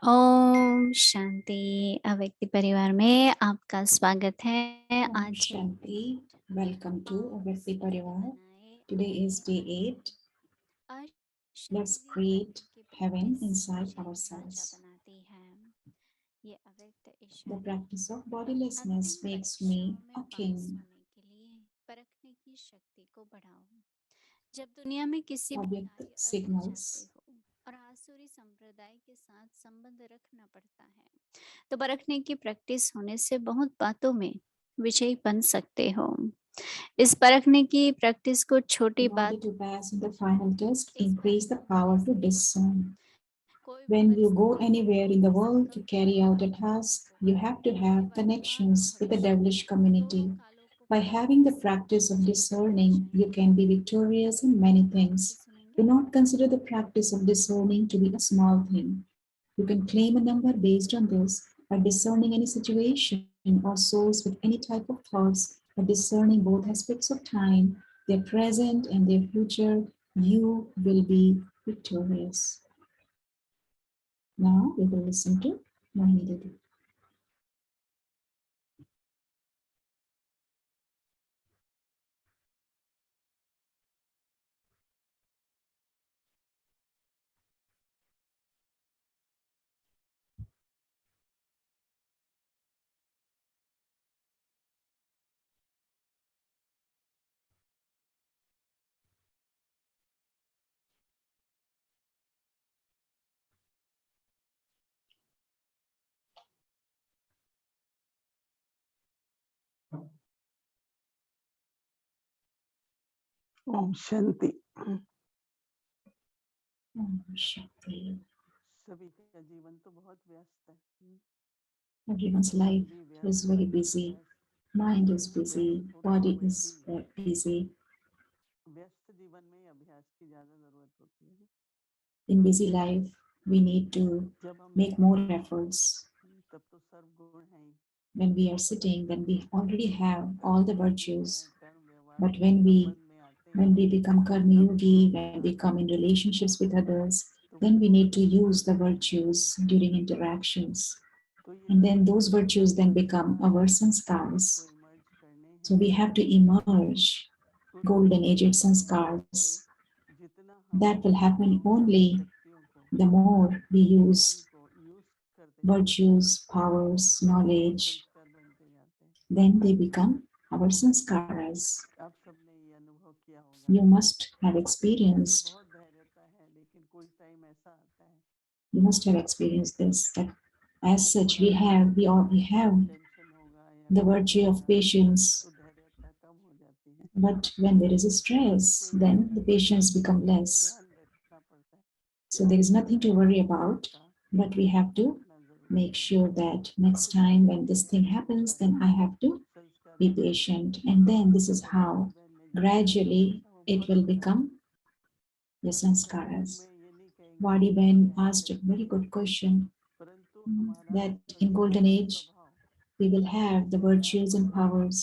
ओम शांति। अव्यक्ति परिवार में आपका स्वागत है। Om आज Shanti. Welcome to Avyakti Parivar. बनाए Today is day 8. Let's अशांति create करने की heaven प्रैक्टिस inside मुझे ढांचा ourselves. बनाती है। ये अव्यक्त The इशारे practice of अंतिम bodilessness makes परीक्षाओं me में a पास king. होने के लिए परखने की शक्ति को बढ़ाओ। जब दुनिया में किसी भी Avyakt कार्य अटक जाते signals. हो और आसुरी संप्रदाय के साथ संबंध रखना पड़ता है, तो परखने की प्रैक्टिस होने से बहुत बातों में विजयी बन सकते हो। इस परखने की प्रैक्टिस को छोटी In बात order to pass in the final test, इस increase the परखने की power to स्थिति discern. कोई भी When you go परिस्थिति हो, anywhere in the world to संकट हो carry out या a अनुभव task, हो, you have to ये have वर्तमान और connections with the भविष्य devilish दोनों community. कालों को By परखने having की the practice of समझ होनी discerning, you चाहिए। can be victorious in many things. आगे Do सुनेंगे। not consider the practice of discerning to be a small thing. You can claim a number based on this by discerning any situation or souls with any type of thoughts, by discerning both aspects of time, their present and their future, you will be victorious. Now we will listen to Mohini Didi. Om Shanti. Om Shanti. सभी का जीवन तो बहुत व्यस्त है। Everyone's life मन भी is व्यस्त, very मन भी busy. व्यस्त, Mind is busy, व्यस्त हो body समय is भी व्यस्त। busy. व्यस्त जीवन में अभ्यास की ज्यादा जरूरत होती है। In busy life, we need to जब हम make बैठे more हैं efforts. तब तो सर्व गुण है ही। When we are sitting, then we already have all the Karmayogi virtues. हैं, कर्म व्यवहार But के संबंध में आते when हैं, we become karma तब yogi, गुणों when की we come in आवश्यकता होती relationships है। with others, तो then we गुणों need to की use the आवश्यकता हो virtues जाती है। during interactions. तो ये And जो then those virtues then become संस्कार our हैं, sanskars. इनको इमर्ज करने So हैं। we have to emerge तो ये golden होते aged नहीं हैं sanskars. जितना हम That will अपने happen गुणों को, only शक्तियों को, the more we use ज्ञान को यूज करते जाते हैं, virtues, powers, तो वो knowledge. संस्कार बनते जाते हैं। Then they become our sanskaras. आप सबने ये अनुभव किया होगा You must have कि experienced. बहुत धैर्यता है, लेकिन कोई टाइम ऐसा आता है You must have experienced this. That as such, थोड़ा we have टेंशन होगा या the कुछ virtue of होगा patience. तो धैर्यता कम हो जाती है। But when there is a इसमें stress, कोई then चिंता the नहीं है, patience become बस less. ध्यान रखना पड़ता है कि So there is आगे nothing to ऐसा worry नहीं about. होगा, But we have to रखना जरूरी make है। sure that next तो time जैसे when जैसे this हम thing संस्कार happens, then I have to be बनते जाते patient. हैं, And then this is जैसे how भाई बहन ने जितना सीखा gradually वैसा वो it बहुत will अच्छा है। become your हम कभी sanskaras. में ये नहीं कहेंगे Vadi कि Ben हम ध्यान asked a रखते very हैं, good question, परंतु हमारा that in golden संस्कार और age स्वभाव we will have the बदलाव virtues हो and जाता है, powers.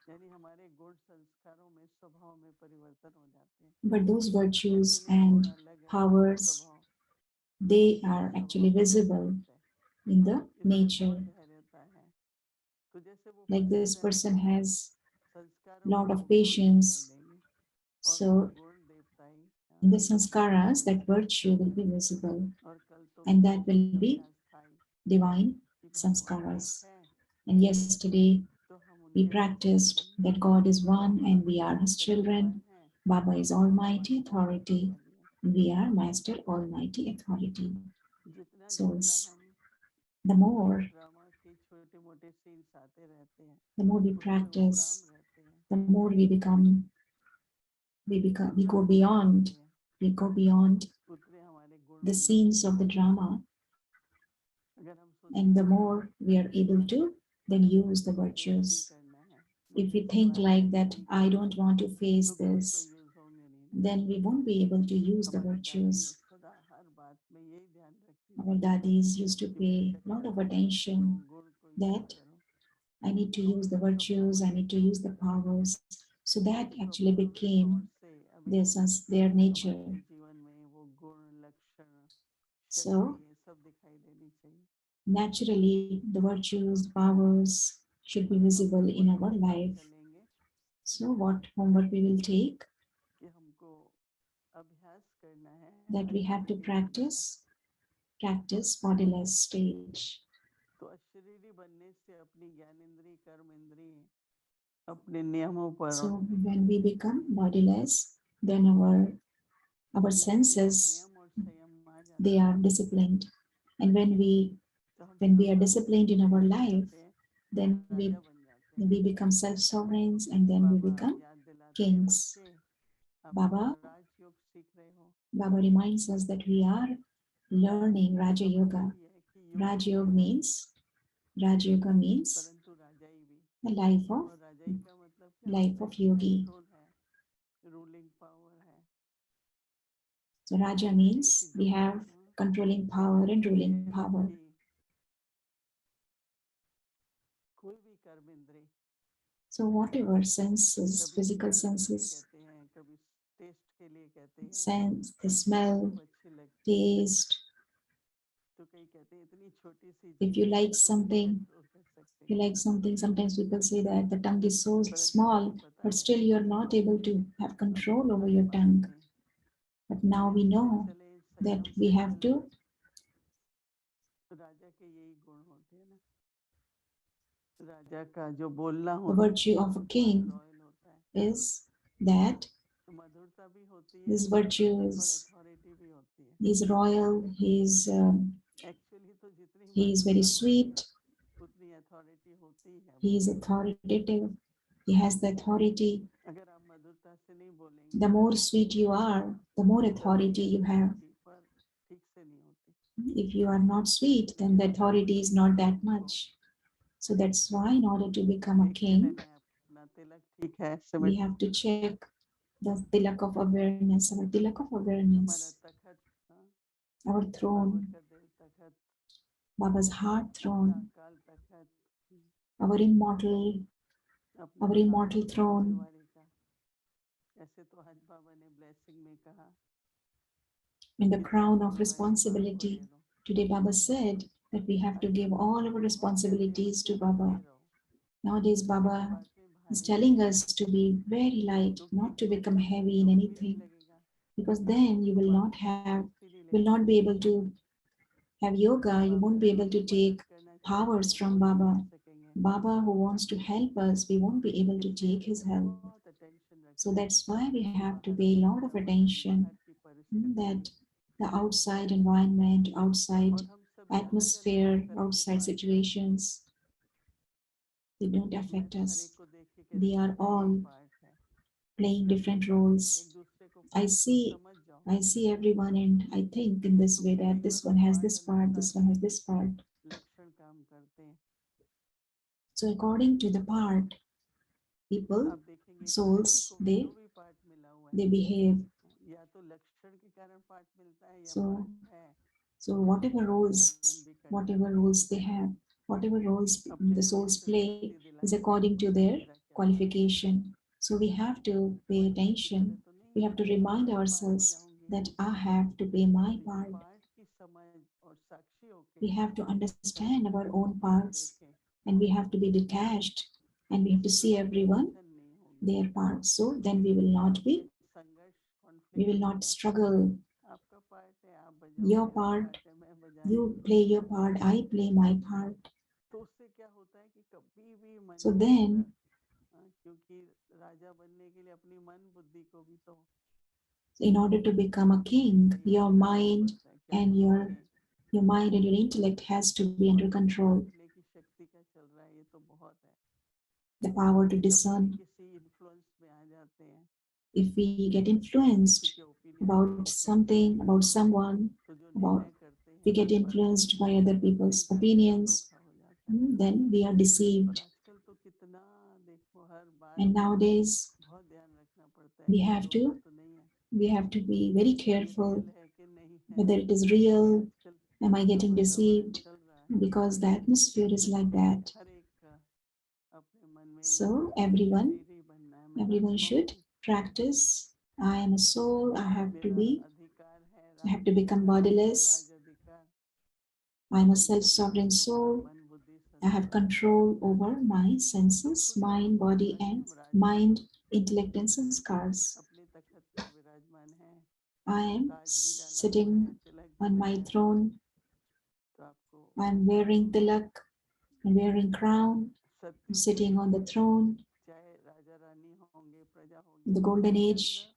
यानी हमारे गुण संस्कारों में स्वभाव में परिवर्तन हो जाते हैं। But those virtues ऐसे नहीं गुण and अलग है, powers, स्वभाव they हमारे are स्वभाव actually का visible वैशिष्ट्य है। in the इसमें nature. बहुत धैर्यता है, तो जैसे वो Like फंसे this person रहेंगे, has संस्कारों lot में of वो गुण दिखाई patience. देंगे और So वो गुण देवताई in the शक्ति sanskaras, दिखाई that देंगे। virtue will be visible, और कल तो and that will be अभ्यास था ही divine कि भगवान sanskaras. एक है, And yesterday तो हम we उनके बच्चे practiced हैं, that God is one वो and we are सर्वशक्ति His Shaktimaan children. है, Baba is हम Almighty मास्टर Authority. शक्तिशाली हैं। We are Master Almighty Authority. जितना So जितना हम the ये more ड्रामा के छोटे मोटे सीन्स आते रहते हैं, we उसमें practice, उपराम रहते हैं, the more we जब go उतरे beyond, रहते हैं, उतरे हमारे गुण the बन scenes जाते of हैं। the drama, अगर हम and the सोचेंगे more we are able to then use the मुझे नहीं virtues. करना है, If मुझे we इस think बारे में like ये that, नहीं I करना, don't want to face तो गुण this, तो यूज होंगे नहीं ना। then we won't be able to use the हमारी दादी virtues. सदा हर बात में यही ध्यान रखती Our थी daddies used to कि pay भाई a lot संस्कार of को यूज करो, attention गुण को यूज that करो, I need to और use the स्वभाव virtues, I need to देखो, use the powers. So that actually स्वभाविक became तौर से अभी their nature. हमारे जीवन में वो गुण, लक्षण, So शक्ति ये सब दिखाई देनी चाहिए। Naturally, the virtues, the powers should be हम visible in होमवर्क our के साथ life. चलेंगे So, what homework we will take? कि हमको अभ्यास करना है That we have to अशरीरी बनने का। practice bodiless stage. तो अशरीरी बनने से अपनी ज्ञानेंद्रिय, कर्म इंद्रिय अपने नियमों पर So, और when we become bodiless, then our जितने भी senses, नियम और संयम आ they जाते are हैं, disciplined. And तो हम when we are disciplined in our सर्वस्व बन life, जाते हैं, then राजा बन जाते हैं। we become self-sovereigns and then we Baba become याद दिलाते हैं, kings. बच्चे आप Baba, राजयोग सीख रहे हो। Baba reminds us that we are learning Raja मतलब Yoga. वही है कि योगी Raj भी Yoga है means परंतु राजाई भी। the life और राजाई का मतलब क्या होता है? yogi. कंट्रोल है, रूलिंग पावर है। So तो Raja कहते हैं कि means जो we have controlling power and ruling इंद्रिय power. की कोई भी कर्म इंद्रिय, So whatever senses, कभी physical स्मेल के लिए senses, कहते हैं, कभी टेस्ट के लिए कहते हैं, sense, the जिसको smell, जो अच्छी लगती है। taste. तो कई कहते हैं इतनी छोटी सी If you जीभ है like उसको भी नहीं something, कंट्रोल कर सकते। sometimes people say that the tongue is so परंतु हमें small, पता but है still you're not able to have control over अपने your पाठ tongue. में But now we नियम से know चले, that संयम we से have चले। to. राजा के यही गुण होते हैं ना, राजा का जो बोलना The होता virtue है of a बहुत king रॉयल होता है, is that मधुरता भी होती है his virtue और is अथॉरिटी भी होती है। he's royal, एक्चुअली तो जितनी he is very मधुरता होती है sweet, उतनी अथॉरिटी होती है he is बोलने में। authoritative, he has the authority. अगर आप मधुरता से नहीं बोलेंगे The more sweet you are, the more तभी authority you अथॉरिटी have. पर ठीक से नहीं होती। If you are not sweet, then लेकिन the अगर हम authority is ठीक से not that बोलने को much. So that's why, in order to become a देखते king, रहें, अपना तिलक ठीक है, we सिमट have to check the tilak of awareness, our tilak of हमारा awareness, तखत, हाँ, our बाबा throne, का दिल तखत, Baba's heart अपना throne, अकाल तखत, our immortal, अपना our ताज immortal throne. जिम्मेवारी का। ऐसे तो आज बाबा ने ब्लेसिंग में कहा In the कि सब crown of जिम्मेवारी बाप को दे responsibility. दो। Today, Baba said that we have to give आजकल तो all सब our बहुत कहते हैं responsibilities बच्चे to हल्के Baba. रहो, Nowadays, किसी भी Baba बात में is भारी मत telling बनो, us to be very light, क्योंकि not to become उससे heavy in दुख भी नहीं anything, लगेगा because then you और will बाबा not से have, टेस्ट भी नहीं will लेना not be पड़ेगा। able to have yoga. You Baba won't be जो able to हमें मदद take करना चाहते powers हैं वो from नहीं कर Baba. सकेंगे। Baba, who wants to help us, we won't be able to take इसलिए his help. बहुत अटेंशन So रखें that's why we कि have to बाहर pay a का lot of वातावरण, attention, बाहर की परिस्थितियाँ, that the outside environment, outside और हम सभी अलग अलग atmosphere, तरह के outside पार्ट हैं। situations, they don't मैं affect तो हर एक us. को देख के They कहती हूँ are इसका यही all पार्ट है, playing इसका यही different पार्ट है। roles. एक दूसरे को I पार्ट को see, समझ जाओ, I see everyone, and I think in this way क्योंकि that कई this बार one उस has पार्ट this part, अनुसार this one he has this part. लक्षण काम करते हैं। So according to the part, people, आप देखेंगे कि किसी souls, को भी जो भी पार्ट मिला हुआ है, they behave. या तो लक्षण के कारण पार्ट मिलता है या So पार्ट है, So धारण भी करना whatever पड़ता है। roles they have, whatever roles अपने the गुरु souls से play शक्ति दिला is के according देखो to their मेरा क्या पार्ट है। qualification. So we have to pay बच्चे की तरह attention. तो नहीं We है have to कि मैं remind अपना part ourselves बजाऊंगी, that I have to pay my अपनी part. पार्ट की समझ और साक्षी होके We have to understand सर्वत्र our की own दृष्टि में parts, देखें, and we have to be detached, and we have to किसी see तरह की everyone उलझन नहीं होगी, their parts. So then we will not आपसे be, संघर्ष, we कॉन्फ्लिक्ट will नहीं not होगा। struggle. आपका पार्ट है आप बजाओ, Your मेरा part, पार्ट है मैं बजा रही you हूँ। play your part, I play my part. तो उससे क्या होता है कि कभी भी मन So के then, अंदर, क्योंकि राजा बनने के लिए अपनी मन बुद्धि को भी तो in order to become a king, your संयमित रखना mind पड़ता है। क्या and सोचें, your mind and your intellect has to be under मनन को control. रखने की शक्ति का चल रहा है, ये तो बहुत है। The power to कभी भी discern. किसी इन्फ्लुएंस में आ जाते हैं, If we get किसी influenced के ओपिनियन में about आते हैं, something, about someone, तो जो about निर्णय करते we हैं get मन पर influenced by other नहीं people's जाते तो opinions, धोखा हो जाता है। then we are और deceived. आजकल तो कितना देखो, हर बात And में nowadays बहुत ध्यान रखना पड़ता है, we कहीं have धोखा to तो नहीं है, we have to be very ये careful रियल है कि नहीं है। whether it is real. आजकल Am I कैसा getting वातावरण deceived? चल रहा है, Because the atmosphere is like that. हर एक का अपने मन में वो So मैं everyone शरीरी बनना है, मैं everyone आत्मा should हूँ, practice. I am a soul. मेरा अधिकार है I have to Raj become अधिकार, bodiless. राज अधिकार। I am a self-sovereign soul. मन बुद्धि I have सत्ता control over my senses, सुख दुख mind, body, में and विराजमान mind, intellect, and sanskars. अपनी तख्त पर विराजमान है I am ताज भी डाला हुआ है sitting तिलक भी on my लगाया है throne. तो आपको I am wearing tilak, I'm wearing crown, I'm Satyug sitting में on the throne. चाहे राजा रानी होंगे प्रजा In होगी the golden लेकिन age,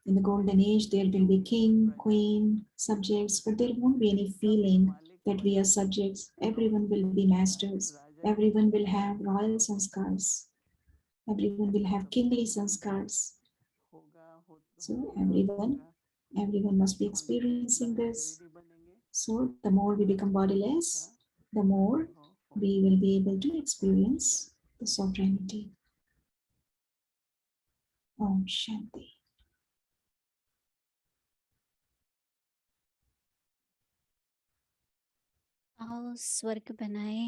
in the golden age, there will be king, queen, subjects, but there won't be any सब feeling मालिक that we are बनेंगे subjects. तो Everyone will be masters. राजा की Everyone will संस्कार have royal sanskars. Everyone will ऐसा have सबको kingly होना sanskars. होगा So होगा होगा everyone must be तो हम जितने experiencing ज्यादा this. शरीरी बनेंगे So the more we उतना become ऐसा bodiless, the more अनुभव we होगा will be able to Om experience Shanti the sovereignty. Om Shanti. आओ स्वर्ग बनाए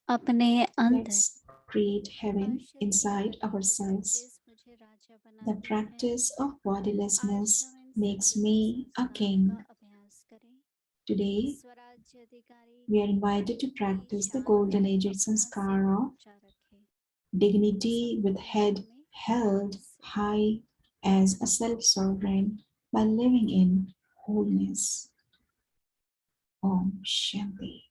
अपने अंदर। Let's create heaven अशरीरी inside बनने की ourselves. प्रैक्टिस मुझे राजा The बनाती है। practice of आज bodilessness हम इन makes सत्युगीन me a संस्कारों का king. अभ्यास करें। Today, स्वराज्य अधिकारी we are invited to की practice the शान golden में age अपना सिर sanskara of ऊंचा रखें। dignity with संपूर्ण head मन में held से high as a self-sovereign by living in wholeness. Om Shanti.